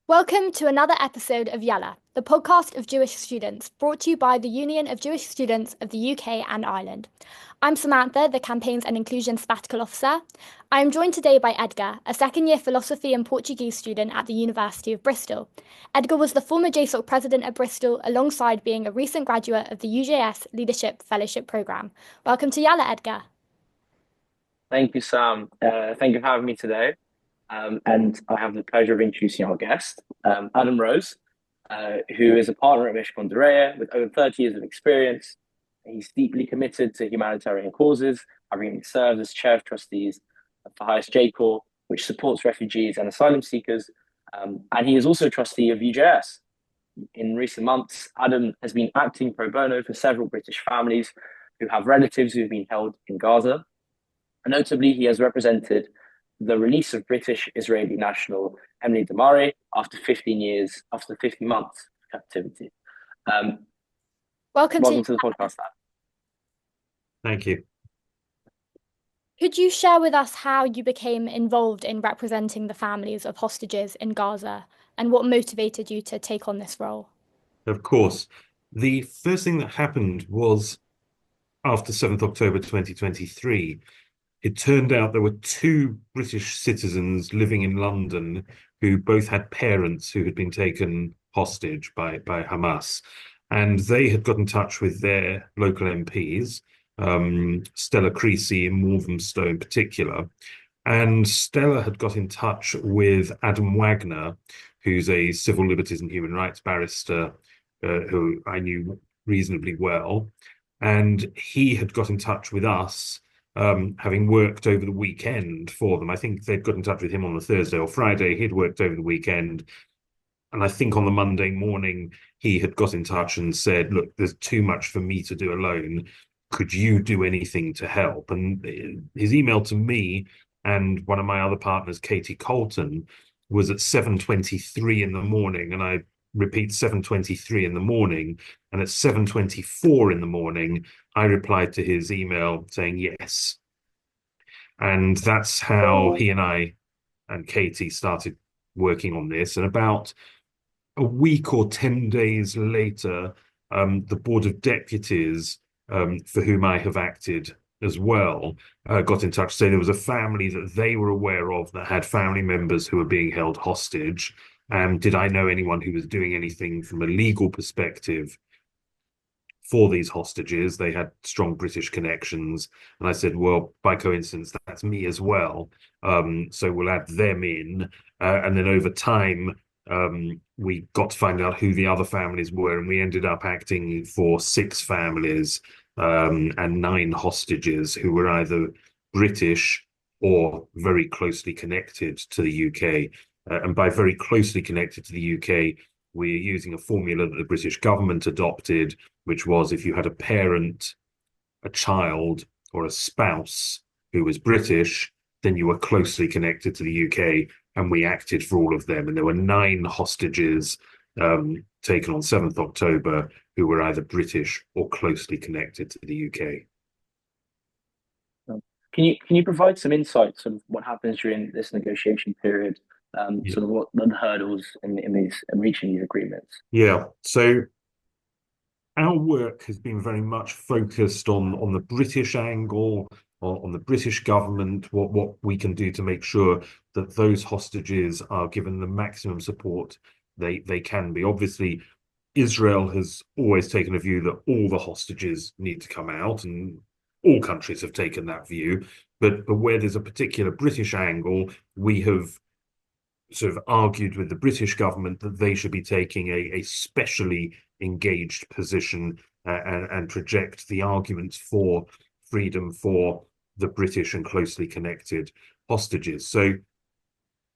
Welcome to another episode of Yalla, the podcast of Jewish students, brought to you by the Union of Jewish Students of the UK and Ireland. I'm Samantha, the Campaigns and Inclusion Sabbatical Officer. I am joined today by Edgar, a second-year philosophy and Portuguese student at the University of Bristol. Edgar was the former JSOC president at Bristol, alongside being a recent graduate of the UJS Leadership Fellowship Programme. Welcome to Yalla, Edgar. Thank you, Sam. Thank you for having me today. And I have the pleasure of introducing our guest, Adam Rose, who is a partner at Mishcon Durea with over 30 years of experience. He's deeply committed to humanitarian causes, having served as chair of trustees for Highest J Corps, which supports refugees and asylum seekers. And he is also a trustee of UJS. In recent months, Adam has been acting pro bono for several British families who have relatives who have been held in Gaza. And notably, he has represented the release of British Israeli national Emily Damari after 15 months of captivity. Welcome Welcome to the podcast, Adam. Thank you. Could you share with us how you became involved in representing the families of hostages in Gaza and what motivated you to take on this role? Of course. The first thing that happened was after 7th October 2023, it turned out there were two British citizens living in London who both had parents who had been taken hostage by Hamas. And they had got in touch with their local MPs, Stella Creasy and Walthamstow in particular. And Stella had got in touch with Adam Wagner, who's a civil liberties and human rights barrister who I knew reasonably well. And he had got in touch with us, having worked over the weekend for them. I think they'd got in touch with him on the Thursday or Friday. He'd worked over the weekend. And I think on the Monday morning, he had got in touch and said, look, there's too much for me to do alone. Could you do anything to help? And his email to me and one of my other partners, Katie Colton, was at 7:23 in the morning. And I repeat, 7:23 in the morning. And at 7:24 in the morning, I replied to his email saying yes. And that's how he and I and Katie started working on this. And about a week or 10 days later, the Board of Deputies, for whom I have acted as well, got in touch saying there was a family that they were aware of that had family members who were being held hostage. Did I know anyone who was doing anything from a legal perspective for these hostages? They had strong British connections. And I said, well, by coincidence, that's me as well. So we'll add them in. And then over time, we got to find out who the other families were. And we ended up acting for 6 families and 9 hostages who were either British or very closely connected to the UK. And by very closely connected to the UK, we're using a formula that the British government adopted, which was if you had a parent, a child, or a spouse who was British, then you were closely connected to the UK, and we acted for all of them. And there were 9 hostages taken on 7th October who were either British or closely connected to the UK. Can you provide some insights on what happens during this negotiation period? Sort of what the hurdles in reaching these agreements? Yeah. So our work has been very much focused on the British angle, on the British government, what we can do to make sure that those hostages are given the maximum support they can be. Obviously, Israel has always taken a view that all the hostages need to come out, and all countries have taken that view. But where there's a particular British angle, we have sort of argued with the British government that they should be taking a specially engaged position and project the arguments for freedom for the British and closely connected hostages. So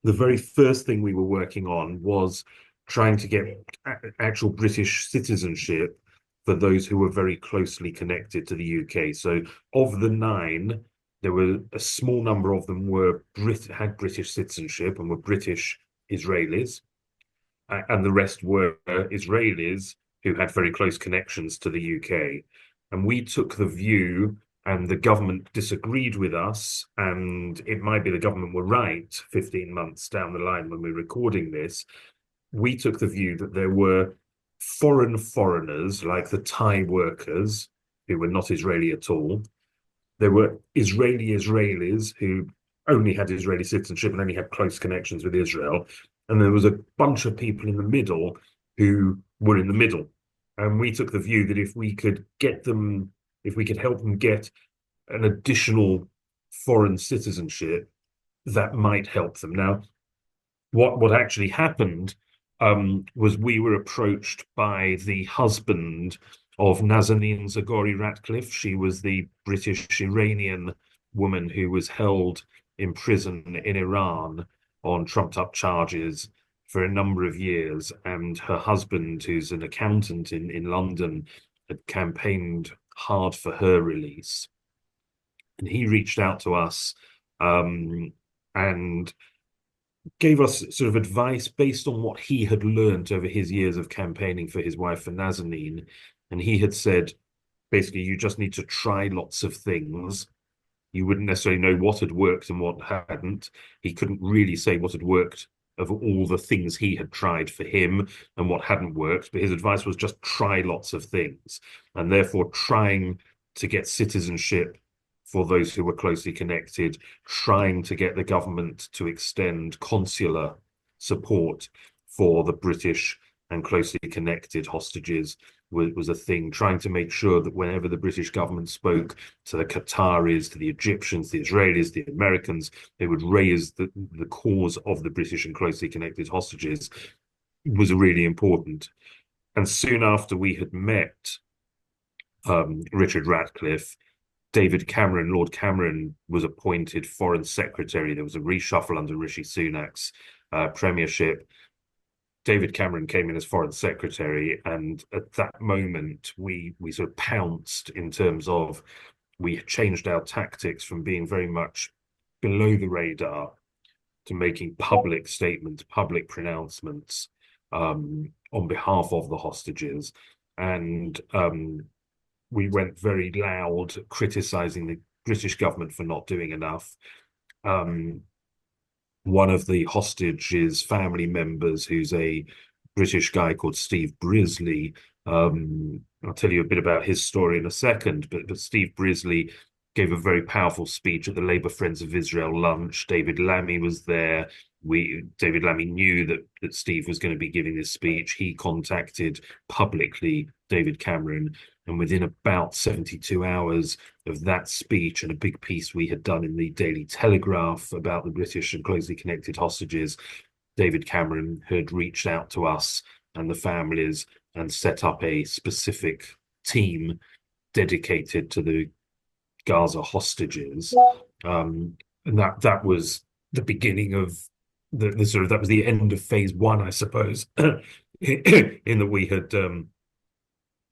the very first thing we were working on was trying to get actual British citizenship for those who were very closely connected to the UK. So of the 9, there were a small number of them had British citizenship and were British Israelis, and the rest were Israelis who had very close connections to the UK. And we took the view, and the government disagreed with us, and it might be the government were right 15 months down the line when we're recording this, we took the view that there were foreigners, like the Thai workers, who were not Israeli at all. There were Israelis who only had Israeli citizenship and only had close connections with Israel. And there was a bunch of people in the middle who were in the middle. And we took the view that if we could help them get an additional foreign citizenship, that might help them. Now, what actually happened was we were approached by the husband of Nazanin Zaghari Ratcliffe. She was the British Iranian woman who was held in prison in Iran on trumped-up charges for a number of years, and her husband, who's an accountant in London, had campaigned hard for her release. And he reached out to us and gave us sort of advice based on what he had learned over his years of campaigning for his wife, for Nazanin. And he had said, basically, you just need to try lots of things. You wouldn't necessarily know what had worked and what hadn't. He couldn't really say what had worked of all the things he had tried for him and what hadn't worked. But his advice was just try lots of things. And therefore, trying to get citizenship for those who were closely connected, trying to get the government to extend consular support for the British and closely connected hostages was a thing, trying to make sure that whenever the British government spoke to the Qataris, to the Egyptians, the Israelis, the Americans, they would raise the cause of the British and closely connected hostages was really important. And soon after we had met Richard Ratcliffe, Lord Cameron, was appointed Foreign Secretary. There was a reshuffle under Rishi Sunak's premiership. David Cameron came in as Foreign Secretary, and at that moment, we sort of pounced in terms of we changed our tactics from being very much below the radar to making public statements, public pronouncements on behalf of the hostages. And we went very loud, criticizing the British government for not doing enough. One of the hostages' family members, who's a British guy called Steve Brisley, I'll tell you a bit about his story in a second, but Steve Brisley gave a very powerful speech at the Labour Friends of Israel lunch. David Lammy was there. David Lammy knew that Steve was going to be giving this speech. He contacted publicly David Cameron, and within about 72 hours of that speech and a big piece we had done in the Daily Telegraph about the British and closely connected hostages, David Cameron had reached out to us and the families and set up a specific team dedicated to the Gaza hostages. And that was the beginning of the sort of, that was the end of phase one, I suppose, in that we had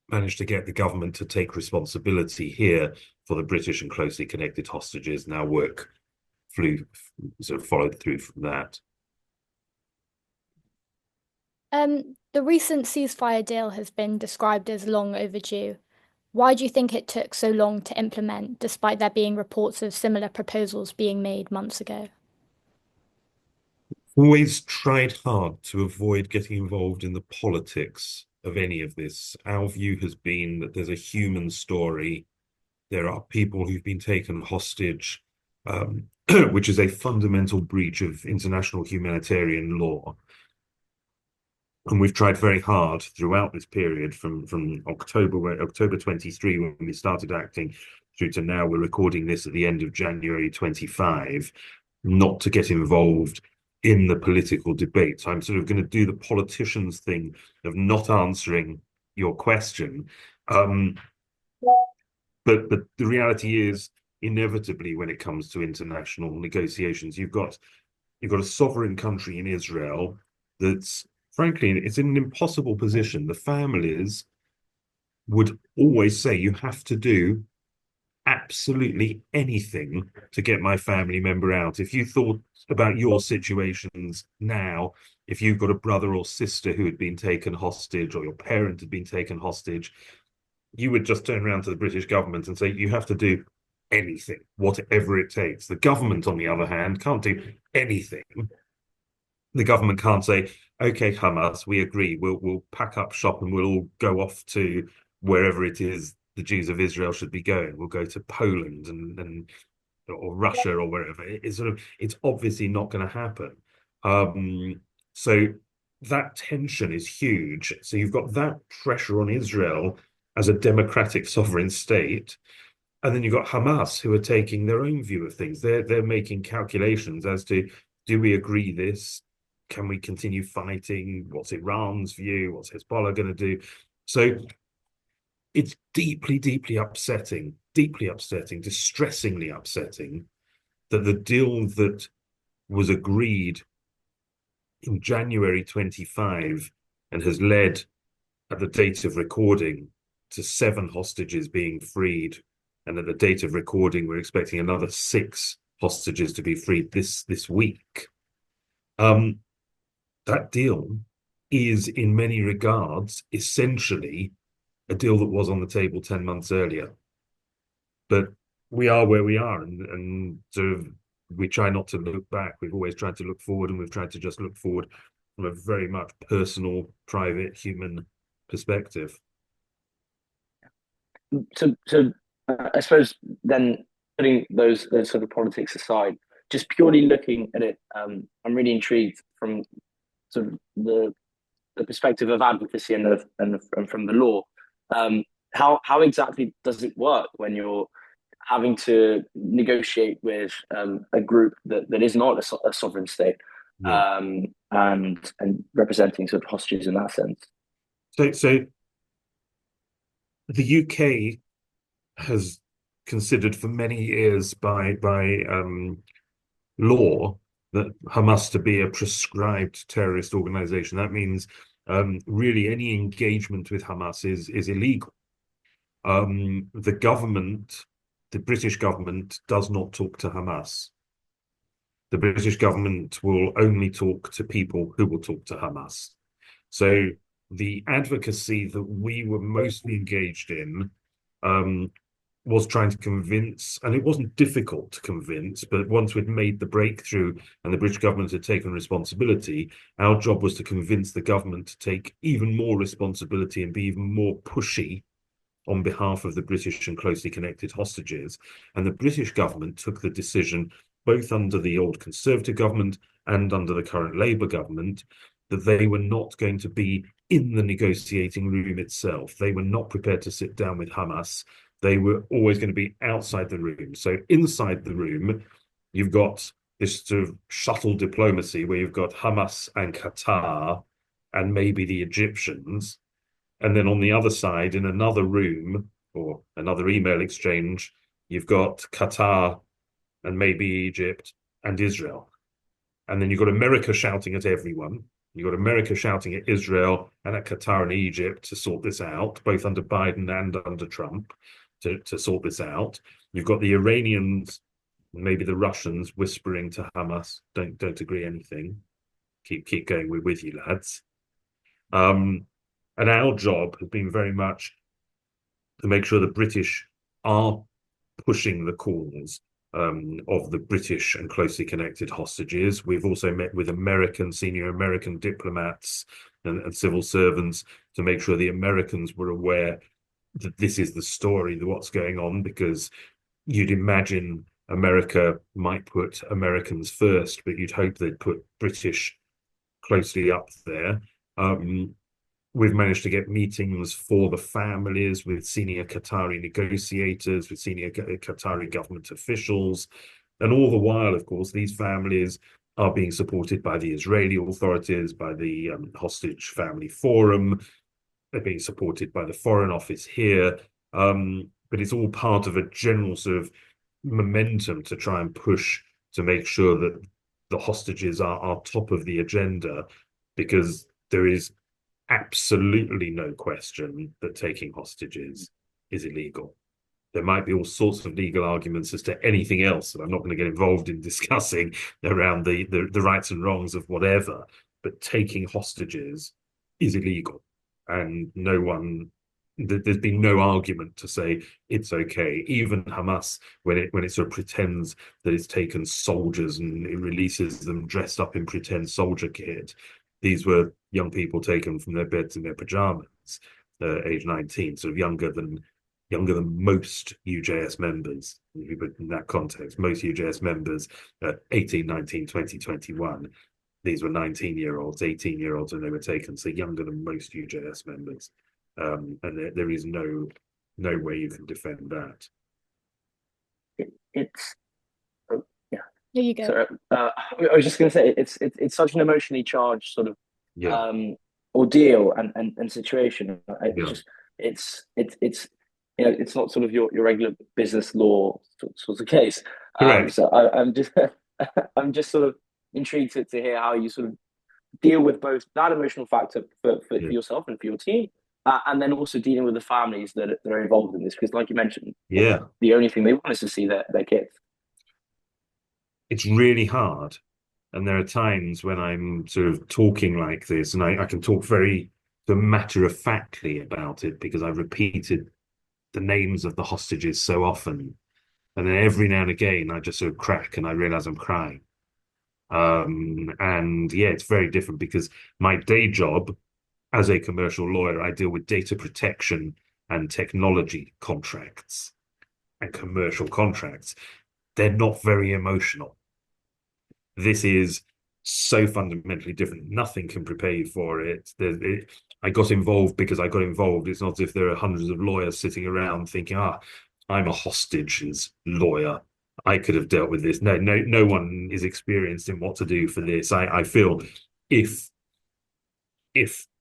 managed to get the government to take responsibility here for the British and closely connected hostages. Now work sort of followed through from that. The recent ceasefire deal has been described as long overdue. Why do you think it took so long to implement, despite there being reports of similar proposals being made months ago? Always tried hard to avoid getting involved in the politics of any of this. Our view has been that there's a human story. There are people who've been taken hostage, which is a fundamental breach of international humanitarian law. And we've tried very hard throughout this period from October 23, when we started acting, through to now. We're recording this at the end of January 25, not to get involved in the political debate. So I'm sort of going to do the politicians thing of not answering your question. But the reality is, inevitably, when it comes to international negotiations, you've got a sovereign country in Israel that's, frankly, it's in an impossible position. The families would always say, you have to do absolutely anything to get my family member out. If you thought about your situations now, if you've got a brother or sister who had been taken hostage, or your parent had been taken hostage, you would just turn around to the British government and say, you have to do anything, whatever it takes. The government, on the other hand, can't do anything. the government can't say, okay, Hamas, we agree, we'll pack up shop and we'll all go off to wherever it is the Jews of Israel should be going. We'll go to Poland and or Russia or wherever. It's obviously not going to happen. So that tension is huge. So you've got that pressure on Israel as a democratic sovereign state. And then you've got Hamas, who are taking their own view of things. They're making calculations as to, do we agree this? Can we continue fighting? What's Iran's view? What's Hezbollah going to do? So it's deeply, deeply upsetting, distressingly upsetting that the deal that was agreed in January 25 and has led, at the date of recording, to 7 hostages being freed. And at the date of recording, we're expecting another 6 hostages to be freed this week. That deal is, in many regards, essentially a deal that was on the table 10 months earlier. But we are where we are, and sort of we try not to look back. We've always tried to look forward, and we've tried to just look forward from a very much personal, private, human perspective. So I suppose then, putting those sort of politics aside, just purely looking at it, I'm really intrigued from sort of the perspective of advocacy and from the law. How exactly does it work when you're having to negotiate with a group that is not a sovereign state, Yeah. and representing sort of hostages in that sense? So the UK has considered for many years by law that Hamas to be a prescribed terrorist organization. That means really any engagement with Hamas is illegal. The government, the British government, does not talk to Hamas. The British government will only talk to people who will talk to Hamas. So the advocacy that we were mostly engaged in was trying to convince, and it wasn't difficult to convince, but once we'd made the breakthrough and the British government had taken responsibility, our job was to convince the government to take even more responsibility and be even more pushy on behalf of the British and closely connected hostages. And the British government took the decision, both under the old Conservative government and under the current Labour government, that they were not going to be in the negotiating room itself. They were not prepared to sit down with Hamas. They were always going to be outside the room. So inside the room, you've got this sort of shuttle diplomacy where you've got Hamas and Qatar and maybe the Egyptians. And then on the other side, in another room or another email exchange, you've got Qatar and maybe Egypt and Israel. And then you've got America shouting at everyone. You've got America shouting at Israel and at Qatar and Egypt to sort this out, both under Biden and under Trump, to sort this out. You've got the Iranians, maybe the Russians, whispering to Hamas, don't agree anything. Keep going, we're with you, lads. And our job has been very much to make sure the British are pushing the cause of the British and closely connected hostages. We've also met with senior American diplomats and civil servants to make sure the Americans were aware that this is the story, what's going on, because you'd imagine America might put Americans first, but you'd hope they'd put British closely up there. We've managed to get meetings for the families with senior Qatari negotiators, with senior Qatari government officials. And all the while, of course, these families are being supported by the Israeli authorities, by the Hostage Family Forum. They're being supported by the Foreign Office here. But it's all part of a general sort of momentum to try and push to make sure that the hostages are top of the agenda, because there is absolutely no question that taking hostages is illegal. There might be all sorts of legal arguments as to anything else that I'm not going to get involved in discussing around the rights and wrongs of whatever, but taking hostages is illegal. And no one there's been no argument to say it's okay. Even Hamas, when it sort of pretends that it's taken soldiers and it releases them dressed up in pretend soldier kit, these were young people taken from their beds in their pajamas, age 19, sort of younger than most UJS members. In that context, most UJS members, 18, 19, 20, 21. These were 19-year-olds, 18-year-olds when they were taken, so younger than most UJS members. And there is no way you can defend that. It's yeah. There you go. So I was just going to say it's such an emotionally charged sort of Yeah, ordeal and situation. It's yeah, just it's it's not sort of your regular business law sort of case. correct. So I'm just I'm just sort of intrigued to hear how you sort of deal with both that emotional factor for Yeah, yourself and for your team, and then also dealing with the families that are involved in this. Because, like you mentioned, yeah. the only thing they want is to see their kids. It's really hard. And there are times when I'm sort of talking like this, and I can talk very matter of factly about it because I've repeated the names of the hostages so often. And then every now and again, I just sort of crack and I realize I'm crying. And yeah, it's very different because my day job as a commercial lawyer, I deal with data protection and technology contracts and commercial contracts. They're not very emotional. This is so fundamentally different. Nothing can prepare you for it. I got involved because I got involved. It's not as if there are hundreds of lawyers sitting around thinking, I'm a hostages lawyer. I could have dealt with this. No one is experienced in what to do for this. I feel if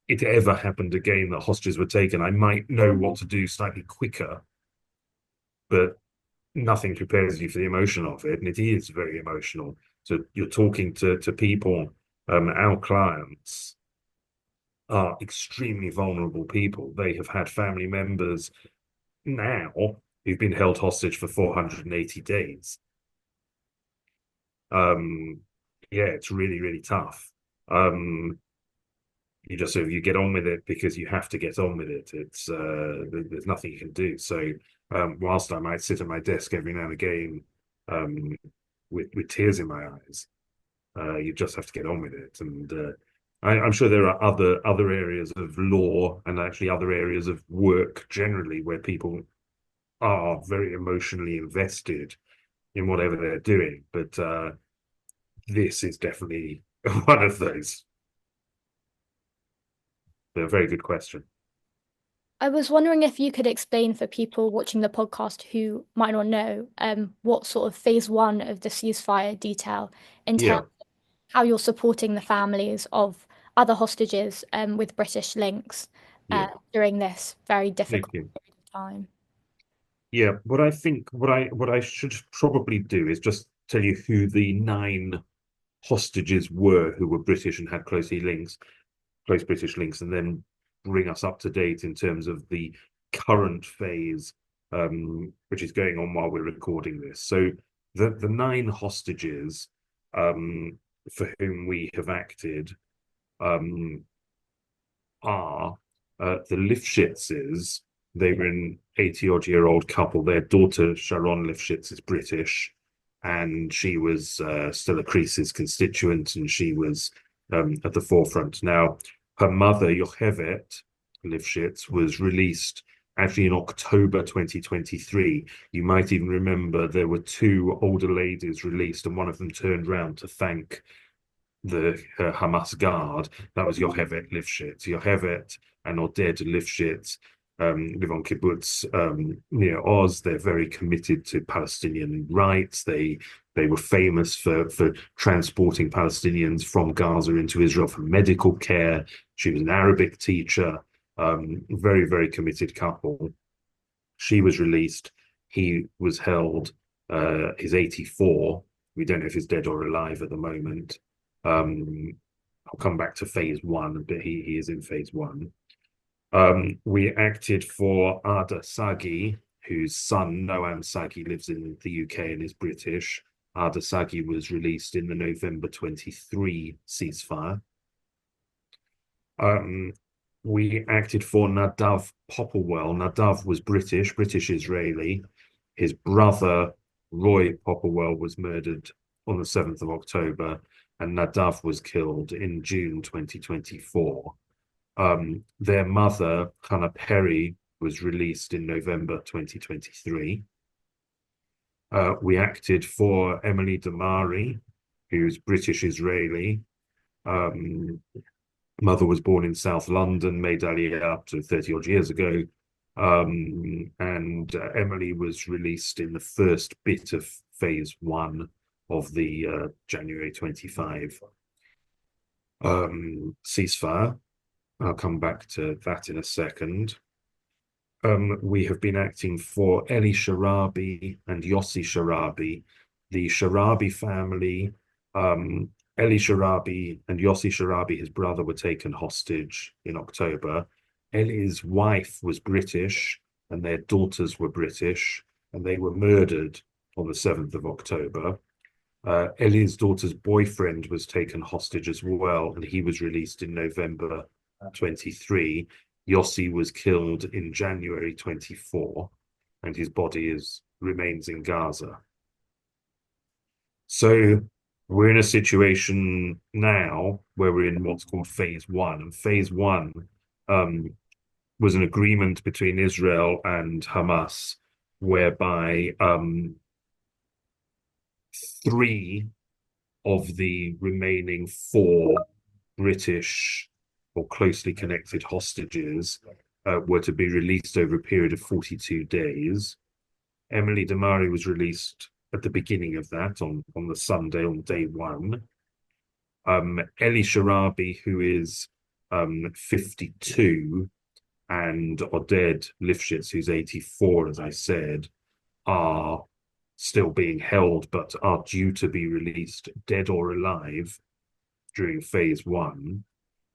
it ever happened again that hostages were taken, I might know what to do slightly quicker, but nothing prepares you for the emotion of it, and it is very emotional. So you're talking to people, our clients are extremely vulnerable people. They have had family members now who've been held hostage for 480 days. Yeah, it's really, really tough. You just sort of you get on with it because you have to get on with it. It's there's nothing you can do. So whilst I might sit at my desk every now and again um, with tears in my eyes, you just have to get on with it. And I'm sure there are other areas of law and actually other areas of work generally where people are very emotionally invested in whatever they're doing. But this is definitely one of those. A very good question. I was wondering if you could explain for people watching the podcast who might not know what sort of phase one of the ceasefire detail entails, Yeah, how you're supporting the families of other hostages with British links yeah. during this very Thank difficult you. period of time. Yeah, what I should probably do is just tell you who the 9 hostages were who were British and had close British links, and then bring us up to date in terms of the current phase, which is going on while we're recording this. So the 9 hostages for whom we have acted um, are the Lifshitzes. They were an 80-odd-year-old couple. Their daughter, Sharon Lifshitz, is British, and she was still a Creases constituent, and she was at the forefront. Now, her mother, Yocheved Lifshitz, was released actually in October 2023. You might even remember there were 2 older ladies released, and one of them turned round to thank the Hamas guard. That was Yocheved Lifshitz. Yocheved and Oded Lifshitz live on kibbutz near Oz. They're very committed to Palestinian rights. They were famous for transporting Palestinians from Gaza into Israel for medical care. She was an Arabic teacher. Very, very committed couple. She was released. He was held. He's 84. We don't know if he's dead or alive at the moment. I'll come back to phase one, but he is in phase one. We acted for Ada Sagi, whose son Noam Sagi lives in the UK and is British. Ada Sagi was released in the November 23 ceasefire. we acted for Nadav Popplewell. Nadav was British Israeli. His brother, Roy Popplewell, was murdered on the 7th of October, and Nadav was killed in June 2024. Their mother, Hannah Perry, was released in November 2023. We acted for Emily Damari, who's British Israeli. Mother was born in South London, made Aliyah up to 30 odd years ago. And Emily was released in the first bit of phase 1 of the January 25 ceasefire. I'll come back to that in a second. We have been acting for Eli Sharabi and Yossi Sharabi. The Sharabi family, Eli Sharabi and Yossi Sharabi, his brother, were taken hostage in October. Eli's wife was British and their daughters were British, and they were murdered on the 7th of October. Eli's daughter's boyfriend was taken hostage as well, and he was released in November 23. Yossi was killed in January 24, and his body remains in Gaza. So we're in a situation now where we're in what's called phase 1, and phase 1 was an agreement between Israel and Hamas, whereby 3 of the remaining 4 British or closely connected hostages were to be released over a period of 42 days. Emily Damari was released at the beginning of that on the Sunday, on day 1. Eli Sharabi, who is 52, and Oded Lifshitz, who's 84, as I said, are still being held, but are due to be released dead or alive during phase 1.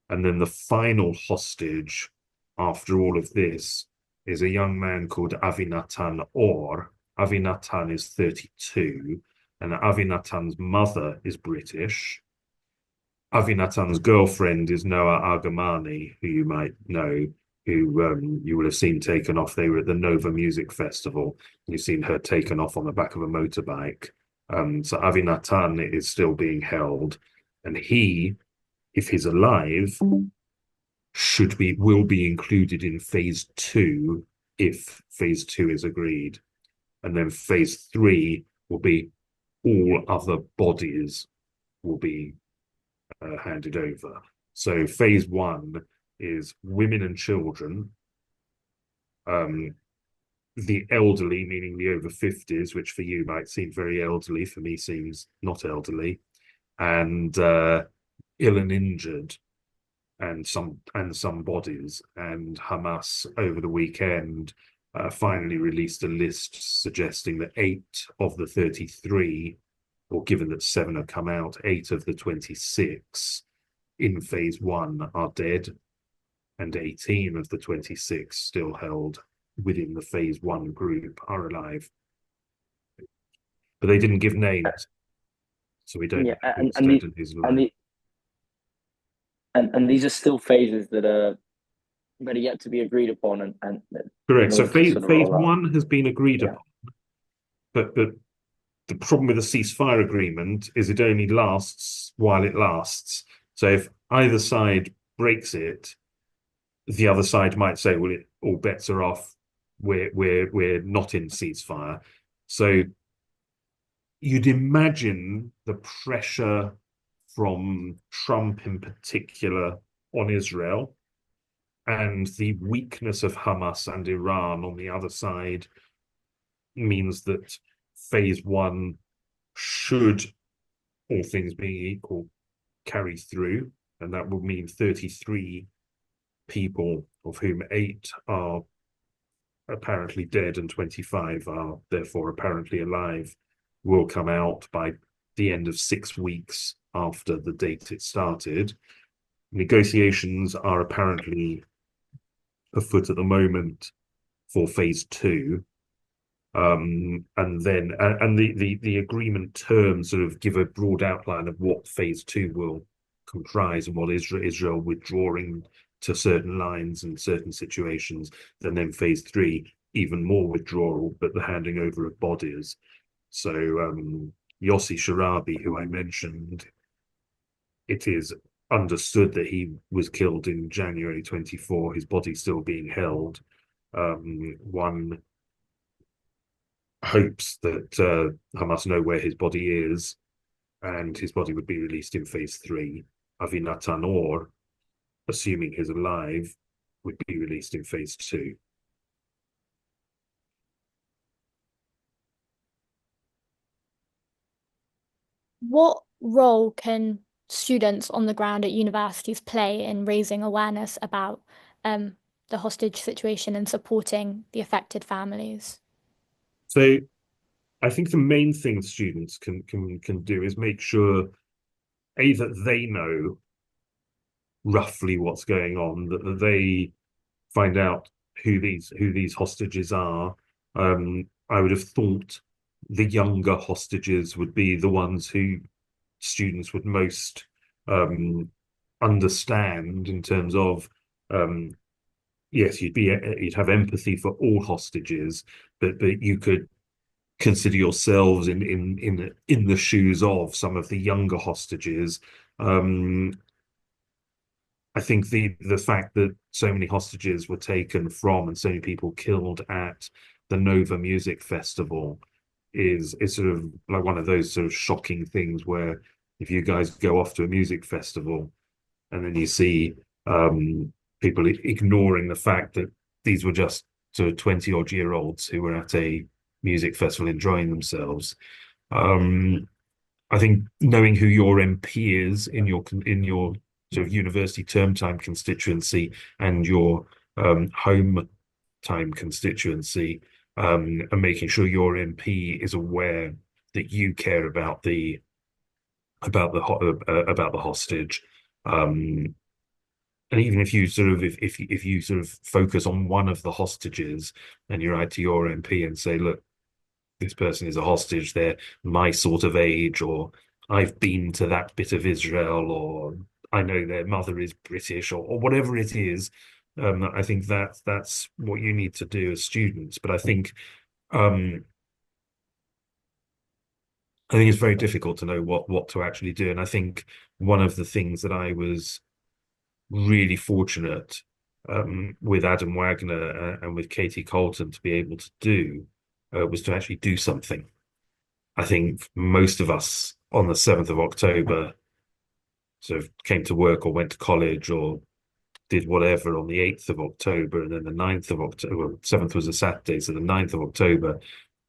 And then the final hostage after all of this is a young man called Avinatan Or. Avinatan is 32, and Avinatan's mother is British. Avinatan's girlfriend is Noah Argamani, who you might know, who you will have seen taken off. They were at the Nova Music Festival. You've seen her taken off on the back of a motorbike. So Avinatan is still being held, and he, if he's alive, will be included in phase 2 if phase 2 is agreed. And then phase 3 will be all other bodies will be handed over. So phase 1 is women and children, the elderly, meaning the over 50s, which for you might seem very elderly, for me seems not elderly, and ill and injured, and some bodies. And Hamas over the weekend finally released a list suggesting that 8 of the 33, or given that 7 have come out, 8 of the 26 in phase 1 are dead, and 18 of the 26 still held within the phase 1 group are alive. But they didn't give names, so we don't know who's alive. And these are still phases that are yet to be agreed upon. And correct. So phase 1 has been agreed upon, but the problem with the ceasefire agreement is it only lasts while it lasts. So if either side breaks it, the other side might say, "Well, all bets are off. We're not in ceasefire." So you'd imagine the pressure from Trump in particular on Israel, and the weakness of Hamas and Iran on the other side means that phase 1 should, all things being equal, carry through, and that will mean 33 people, of whom 8 are apparently dead and 25 are therefore apparently alive, will come out by the end of 6 weeks after the date it started. Negotiations are apparently afoot at the moment for phase 2. And then the agreement terms sort of give a broad outline of what phase 2 will comprise and what Israel withdrawing to certain lines and certain situations, and then phase three, even more withdrawal, but the handing over of bodies. So Yossi Sharabi, who I mentioned, it is understood that he was killed in January 24, his body still being held. One hopes that Hamas know where his body is, and his body would be released in phase three. Avinatan Or, assuming he's alive, would be released in phase two. What role can students on the ground at universities play in raising awareness about the hostage situation and supporting the affected families? So I think the main thing students can do is make sure that they know roughly what's going on, that they find out who these hostages are. I would have thought the younger hostages would be the ones who students would most understand in terms of yes, you'd have empathy for all hostages, but you could consider yourselves in the shoes of some of the younger hostages. I think the fact that so many hostages were taken from and so many people killed at the Nova Music Festival is sort of like one of those sort of shocking things where if you guys go off to a music festival and then you see people ignoring the fact that these were just sort of 20-odd-year-olds who were at a music festival enjoying themselves. I think knowing who your MP is in your sort of university term time constituency and your home time constituency, and making sure your MP is aware that you care about the hostage. And even if you sort of if you sort of focus on one of the hostages and you write to your MP and say, look, this person is a hostage, they're my sort of age, or I've been to that bit of Israel, or I know their mother is British, or whatever it is. I think that's what you need to do as students. But I think it's very difficult to know what to actually do. And I think one of the things that I was really fortunate with Adam Wagner and with Katie Colton to be able to do was to actually do something. I think most of us on the 7th of October sort of came to work or went to college or did whatever on the 8th of October, and then the 9th of October, well, 7th was a Saturday, so the 9th of October,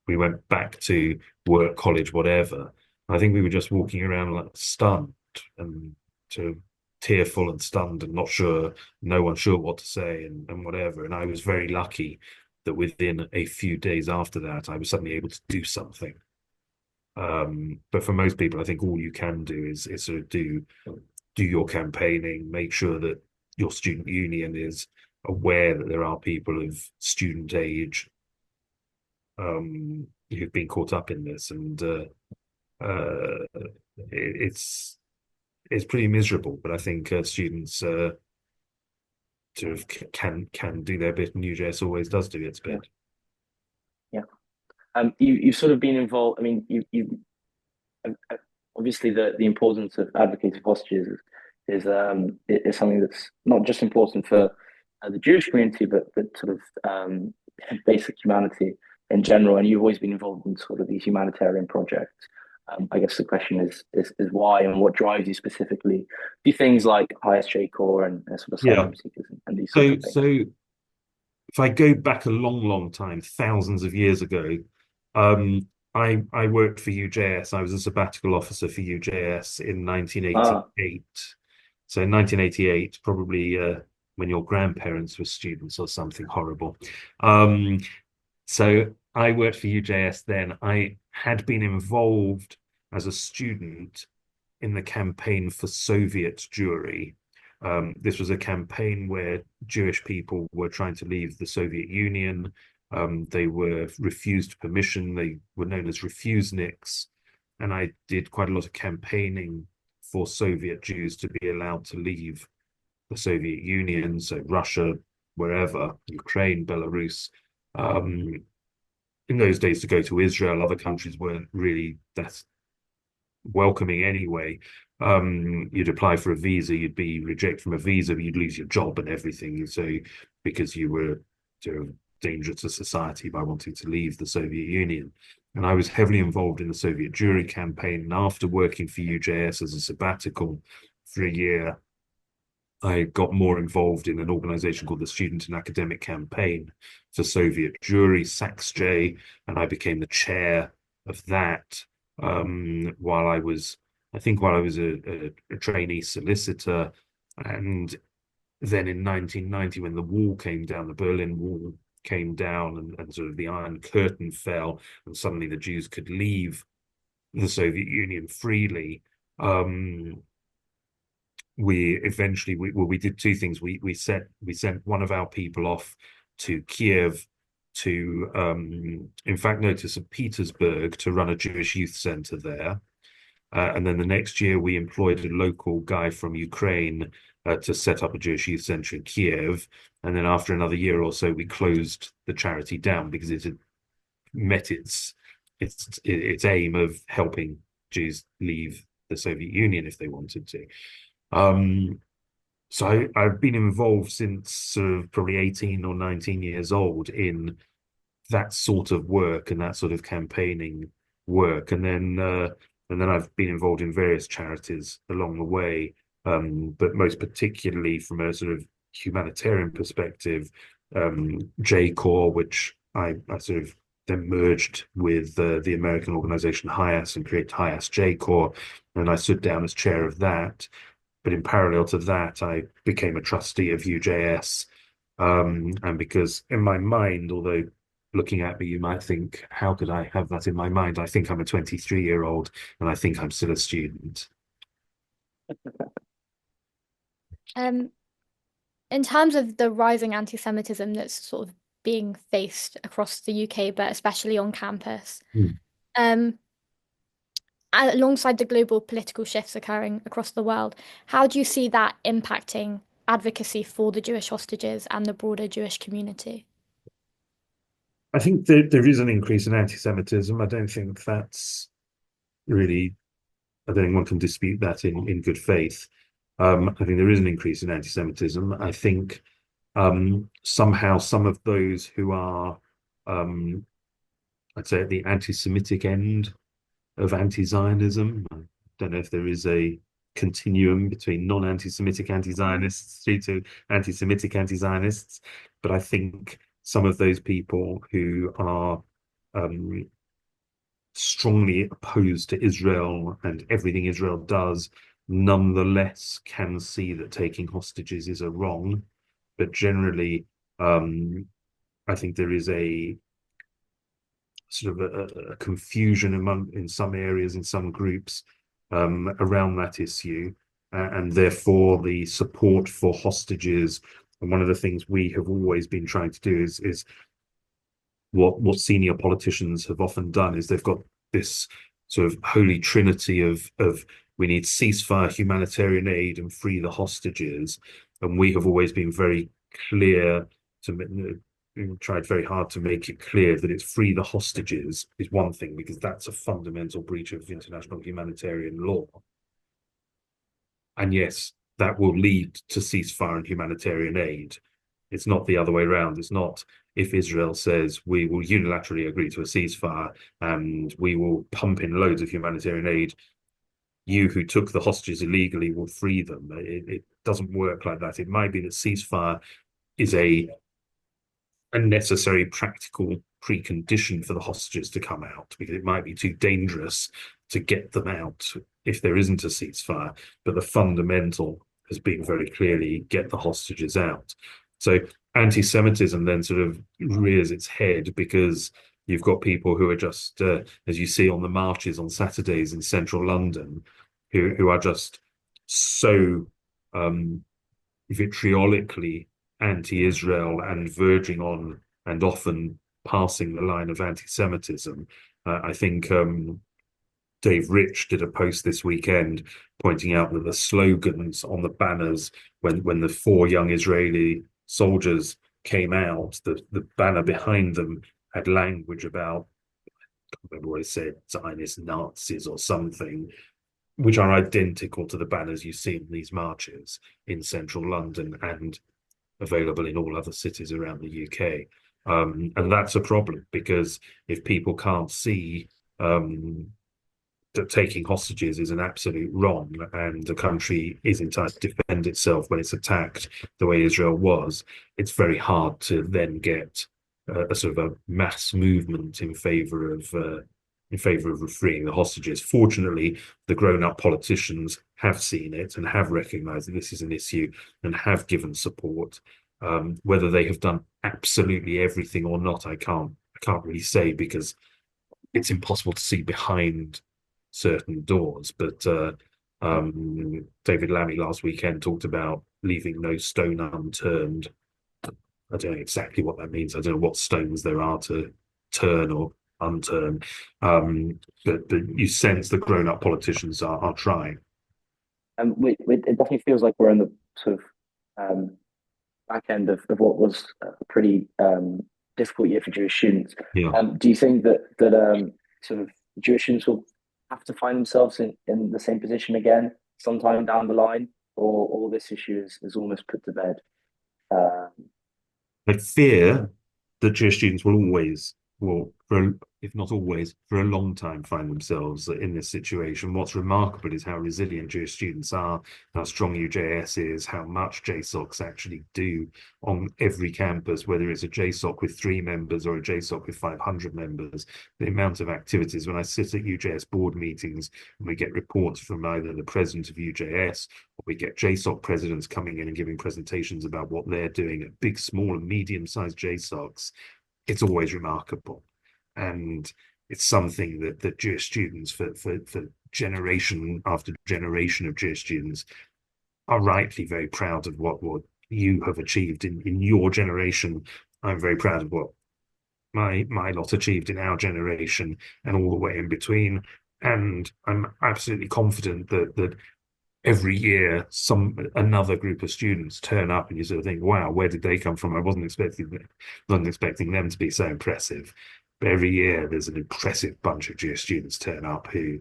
we went back to work, college, whatever. I think we were just walking around like stunned and sort of tearful and stunned and not sure, no one sure what to say and whatever. And I was very lucky that within a few days after that, I was suddenly able to do something. But for most people, I think all you can do is sort of do your campaigning, make sure that your student union is aware that there are people of student age who've been caught up in this, and it's pretty miserable. But I think students sort of can do their bit, and UJS always does do its bit. Yeah. You've sort of been involved. I mean, you obviously the importance of advocating for hostages is something that's not just important for the Jewish community, but sort of basic humanity in general. And you've always been involved in sort of these humanitarian projects. I guess the question is why and what drives you specifically do things like ISJ Corps and sort of asylum seekers and these sorts of things. So if I go back a long time, thousands of years ago, I worked for UJS. I was a sabbatical officer for UJS in 1988. So in 1988, probably when your grandparents were students or something horrible. So I worked for UJS then. I had been involved as a student in the campaign for Soviet Jewry. This was a campaign where Jewish people were trying to leave the Soviet Union. They were refused permission. They were known as refuseniks. And I did quite a lot of campaigning for Soviet Jews to be allowed to leave the Soviet Union, so Russia, wherever, Ukraine, Belarus. In those days, to go to Israel, other countries weren't really that welcoming anyway. You'd apply for a visa, you'd be rejected from a visa, but you'd lose your job and everything. So because you were sort of dangerous to society by wanting to leave the Soviet Union. And I was heavily involved in the Soviet Jewry campaign. And after working for UJS as a sabbatical for a year, I got more involved in an organization called the Student and Academic Campaign for Soviet Jewry, SAXJ, and I became the chair of that while I was, a trainee solicitor. And then in 1990, when the wall came down, the Berlin Wall came down and sort of the Iron Curtain fell, and suddenly the Jews could leave the Soviet Union freely. We eventually we did two things. We sent one of our people off to Kiev to in fact no, to St. Petersburg to run a Jewish youth center there. And then the next year we employed a local guy from Ukraine to set up a Jewish youth center in Kiev. And then after another year or so, we closed the charity down because it had met its aim of helping Jews leave the Soviet Union if they wanted to. So I've been involved since sort of probably 18 or 19 years old in that sort of work and that sort of campaigning work. And then I've been involved in various charities along the way, but most particularly from a sort of humanitarian perspective, J-Corps, which I sort of then merged with the American organization HIAS and created HIAS J-Corps, and I stood down as chair of that. But in parallel to that, I became a trustee of UJS. And because in my mind, although looking at me, you might think, how could I have that in my mind? I think I'm a 23-year-old and I think I'm still a student. In terms of the rising anti-Semitism that's sort of being faced across the UK, but especially on campus, alongside the global political shifts occurring across the world, how do you see that impacting advocacy for the Jewish hostages and the broader Jewish community? I think there is an increase in anti-Semitism. I don't think that's really, I don't think one can dispute that in good faith. I think there is an increase in anti-Semitism. I think somehow some of those who are, I'd say, at the anti-Semitic end of anti-Zionism. I don't know if there is a continuum between non-anti-Semitic anti-Zionists through to anti-Semitic anti-Zionists, but I think some of those people who are strongly opposed to Israel and everything Israel does, nonetheless can see that taking hostages is a wrong. But generally, I think there is a sort of a confusion in some areas, in some groups, around that issue, and therefore the support for hostages. And one of the things we have always been trying to do is what senior politicians have often done is they've got this sort of holy trinity of we need ceasefire, humanitarian aid, and free the hostages. And we have always been very clear to tried very hard to make it clear that it's free the hostages is one thing, because that's a fundamental breach of international humanitarian law. And yes, that will lead to ceasefire and humanitarian aid. It's not the other way around. It's not if Israel says we will unilaterally agree to a ceasefire and we will pump in loads of humanitarian aid, you who took the hostages illegally will free them. It doesn't work like that. It might be that ceasefire is a necessary practical precondition for the hostages to come out, because it might be too dangerous to get them out if there isn't a ceasefire. But the fundamental has been very clearly get the hostages out. So anti-Semitism then sort of rears its head because you've got people who are just, as you see on the marches on Saturdays in central London, who are just so vitriolically anti-Israel and verging on and often passing the line of anti-Semitism. I think Dave Rich did a post this weekend pointing out that the slogans on the banners when the four young Israeli soldiers came out, the banner behind them had language about, I can't remember what it said, Zionist Nazis or something, which are identical to the banners you see in these marches in central London and available in all other cities around the UK. And that's a problem, because if people can't see that taking hostages is an absolute wrong and the country is entitled to defend itself when it's attacked the way Israel was, it's very hard to then get a sort of a mass movement in favor of freeing the hostages. Fortunately, the grown-up politicians have seen it and have recognized that this is an issue and have given support. Whether they have done absolutely everything or not, I can't really say, because it's impossible to see behind certain doors. But David Lammy last weekend talked about leaving no stone unturned. I don't know exactly what that means. I don't know what stones there are to turn or unturn. But you sense the grown-up politicians are trying. It definitely feels like we're in the sort of back end of what was a pretty difficult year for Jewish students. Yeah. Do you think that sort of Jewish students will have to find themselves in the same position again sometime down the line, or this issue is almost put to bed? I fear that Jewish students will always, if not always, for a long time, find themselves in this situation. What's remarkable is how resilient Jewish students are, how strong UJS is, how much JSOCs actually do on every campus, whether it's a JSOC with 3 members or a JSOC with 500 members. The amount of activities, when I sit at UJS board meetings and we get reports from either the president of UJS, or we get JSOC presidents coming in and giving presentations about what they're doing at big, small and medium-sized JSOCs, it's always remarkable. And it's something that Jewish students, for generation after generation of Jewish students, are rightly very proud of what you have achieved in your generation. I'm very proud of what my lot achieved in our generation and all the way in between. And I'm absolutely confident that every year another group of students turn up and you sort of think, wow, where did they come from? I wasn't expecting them to be so impressive. But every year there's an impressive bunch of Jewish students turn up who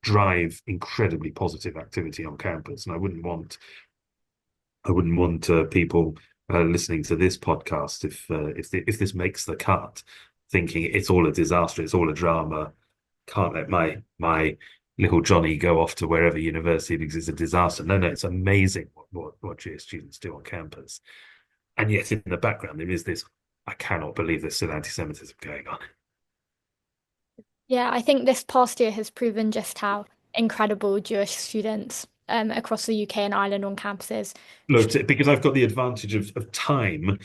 drive incredibly positive activity on campus. And I wouldn't want people listening to this podcast, if this makes the cut, thinking it's all a disaster, it's all a drama, can't let my little Johnny go off to wherever university because it's a disaster. No, it's amazing what Jewish students do on campus. And yet in the background there is this, I cannot believe there's still anti-Semitism going on. Yeah, I think this past year has proven just how incredible Jewish students across the UK and Ireland on campuses. Look, because I've got the advantage of time,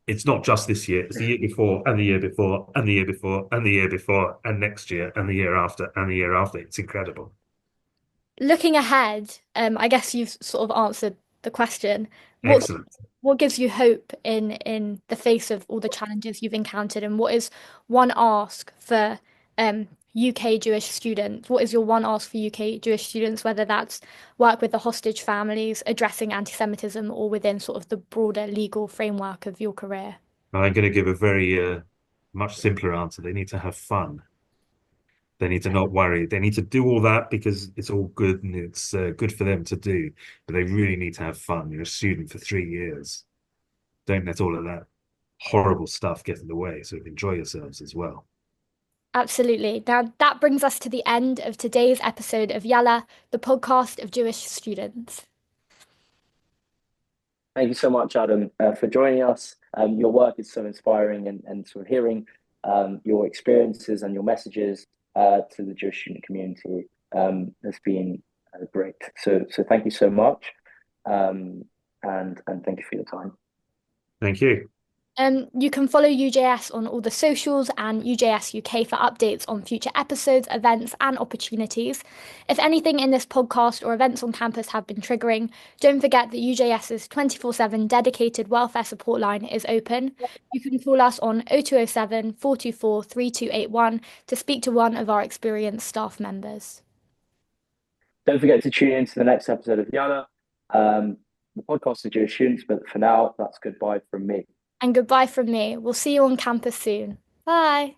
it's not just this year, it's the year before and the year before and the year before and the year before and next year and the year after and the year after. It's incredible. Looking ahead, I guess you've sort of answered the question. Excellent. What gives you hope in the face of all the challenges you've encountered, and what is one ask for UK Jewish students? What is your one ask for UK Jewish students, whether that's work with the hostage families, addressing anti-Semitism, or within sort of the broader legal framework of your career? I'm going to give a very much simpler answer. They need to have fun. They need to not worry. They need to do all that because it's all good and it's good for them to do. But they really need to have fun. You're a student for 3 years. Don't let all of that horrible stuff get in the way. So enjoy yourselves as well. Absolutely. Now, that brings us to the end of today's episode of Yalla, the podcast of Jewish students. Thank you so much, Adam, for joining us. Your work is so inspiring, and sort of hearing your experiences and your messages to the Jewish student community has been great. So thank you so much, and thank you for your time. Thank you. You can follow UJS on all the socials and UJS UK for updates on future episodes, events, and opportunities. If anything in this podcast or events on campus have been triggering, don't forget that UJS's 24/7 dedicated welfare support line is open. You can call us on 0207 424 3281 to speak to one of our experienced staff members. Don't forget to tune in to the next episode of Yalla. The podcast is Jewish students, but for now, that's goodbye from me. And goodbye from me. We'll see you on campus soon. Bye.